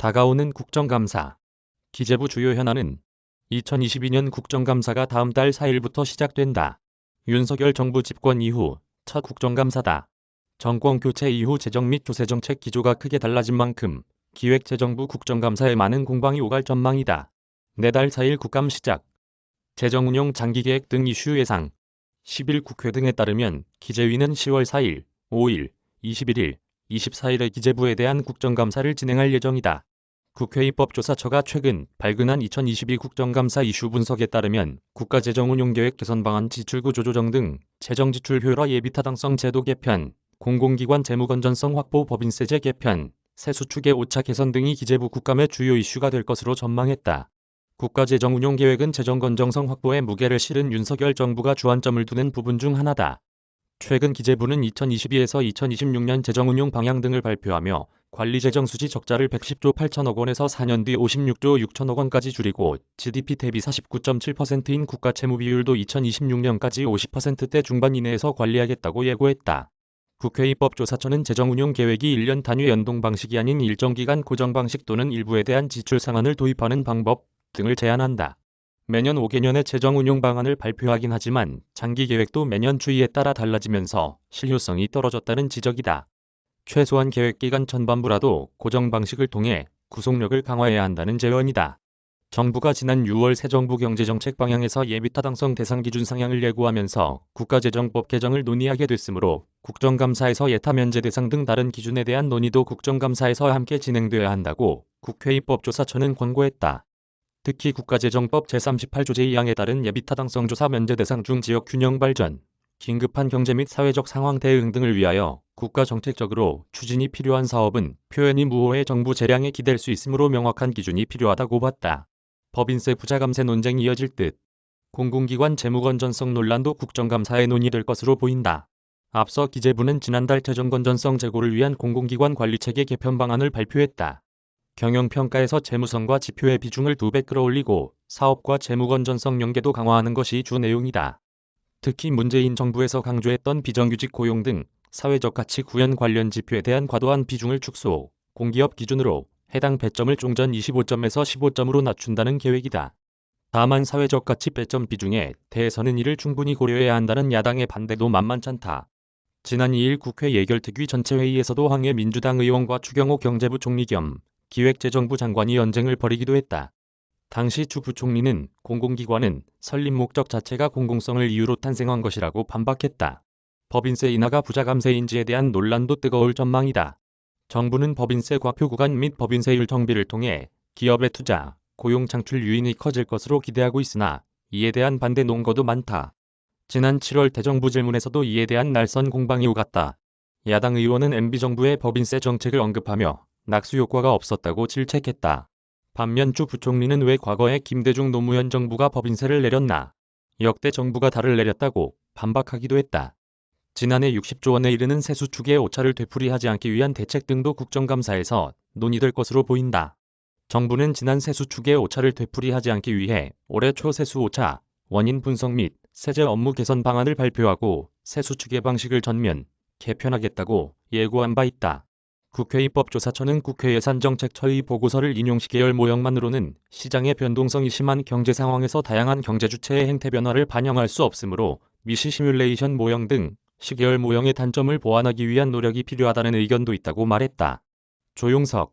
다가오는 국정감사. 기재부 주요 현안은 2022년 국정감사가 다음 달 4일부터 시작된다. 윤석열 정부 집권 이후 첫 국정감사다. 정권 교체 이후 재정 및 조세정책 기조가 크게 달라진 만큼 기획재정부 국정감사에 많은 공방이 오갈 전망이다. 내달 4일 국감 시작. 재정운용 장기계획 등 이슈 예상. 10일 국회 등에 따르면 기재위는 10월 4일, 5일, 21일, 24일에 기재부에 대한 국정감사를 진행할 예정이다. 국회 입법조사처가 최근 발근한 2022 국정감사 이슈 분석에 따르면 국가재정운용계획 개선 방안 지출구조 조정 등 재정지출 효율화 예비 타당성 제도 개편, 공공기관 재무 건전성 확보 법인세제 개편, 세수축의 오차 개선 등이 기재부 국감의 주요 이슈가 될 것으로 전망했다. 국가재정운용계획은 재정 건전성 확보에 무게를 실은 윤석열 정부가 주안점을 두는 부분 중 하나다. 최근 기재부는 2022에서 2026년 재정운용 방향 등을 발표하며 관리재정수지 적자를 110조 8천억 원에서 4년 뒤 56조 6천억 원까지 줄이고 GDP 대비 49.7%인 국가채무 비율도 2026년까지 50%대 중반 이내에서 관리하겠다고 예고했다. 국회 입법조사처는 재정운용 계획이 1년 단위 연동 방식이 아닌 일정 기간 고정 방식 또는 일부에 대한 지출 상한을 도입하는 방법 등을 제안한다. 매년 5개년의 재정운용 방안을 발표하긴 하지만 장기 계획도 매년 추이에 따라 달라지면서 실효성이 떨어졌다는 지적이다. 최소한 계획기간 전반부라도 고정 방식을 통해 구속력을 강화해야 한다는 제언이다. 정부가 지난 6월 새 정부 경제정책 방향에서 예비 타당성 대상 기준 상향을 예고하면서 국가재정법 개정을 논의하게 됐으므로 국정감사에서 예타 면제 대상 등 다른 기준에 대한 논의도 국정감사에서 함께 진행돼야 한다고 국회 입법조사처는 권고했다. 특히 국가재정법 제38조 제2항에 따른 예비 타당성 조사 면제 대상 중 지역 균형 발전, 긴급한 경제 및 사회적 상황 대응 등을 위하여 국가 정책적으로 추진이 필요한 사업은 표현이 무호해 정부 재량에 기댈 수 있으므로 명확한 기준이 필요하다고 봤다. 법인세 부자 감세 논쟁이 이어질 듯. 공공기관 재무 건전성 논란도 국정감사에 논의될 것으로 보인다. 앞서 기재부는 지난달 재정 건전성 제고를 위한 공공기관 관리체계 개편 방안을 발표했다. 경영평가에서 재무성과 지표의 비중을 2배 끌어올리고 사업과 재무 건전성 연계도 강화하는 것이 주 내용이다. 특히 문재인 정부에서 강조했던 비정규직 고용 등 사회적 가치 구현 관련 지표에 대한 과도한 비중을 축소, 공기업 기준으로 해당 배점을 종전 25점에서 15점으로 낮춘다는 계획이다. 다만 사회적 가치 배점 비중에 대해서는 이를 충분히 고려해야 한다는 야당의 반대도 만만찮다. 지난 2일 국회 예결특위 전체회의에서도 황해 민주당 의원과 추경호 경제부 총리 겸 기획재정부 장관이 언쟁을 벌이기도 했다. 당시 추 부총리는 공공기관은 설립 목적 자체가 공공성을 이유로 탄생한 것이라고 반박했다. 법인세 인하가 부자 감세인지에 대한 논란도 뜨거울 전망이다. 정부는 법인세 과표 구간 및 법인세율 정비를 통해 기업의 투자, 고용 창출 유인이 커질 것으로 기대하고 있으나 이에 대한 반대 논거도 많다. 지난 7월 대정부 질문에서도 이에 대한 날선 공방이 오갔다. 야당 의원은 MB정부의 법인세 정책을 언급하며 낙수 효과가 없었다고 질책했다. 반면 추 부총리는 왜 과거에 김대중 노무현 정부가 법인세를 내렸나? 역대 정부가 다를 내렸다고 반박하기도 했다. 지난해 60조 원에 이르는 세수축의 오차를 되풀이하지 않기 위한 대책 등도 국정감사에서 논의될 것으로 보인다. 정부는 지난 세수축의 오차를 되풀이하지 않기 위해 올해 초 세수 오차, 원인 분석 및 세제 업무 개선 방안을 발표하고 세수축의 방식을 전면 개편하겠다고 예고한 바 있다. 국회 입법조사처는 국회 예산정책처의 보고서를 인용시 계열 모형만으로는 시장의 변동성이 심한 경제 상황에서 다양한 경제 주체의 행태 변화를 반영할 수 없으므로 미시 시뮬레이션 모형 등 시계열 모형의 단점을 보완하기 위한 노력이 필요하다는 의견도 있다고 말했다. 조용석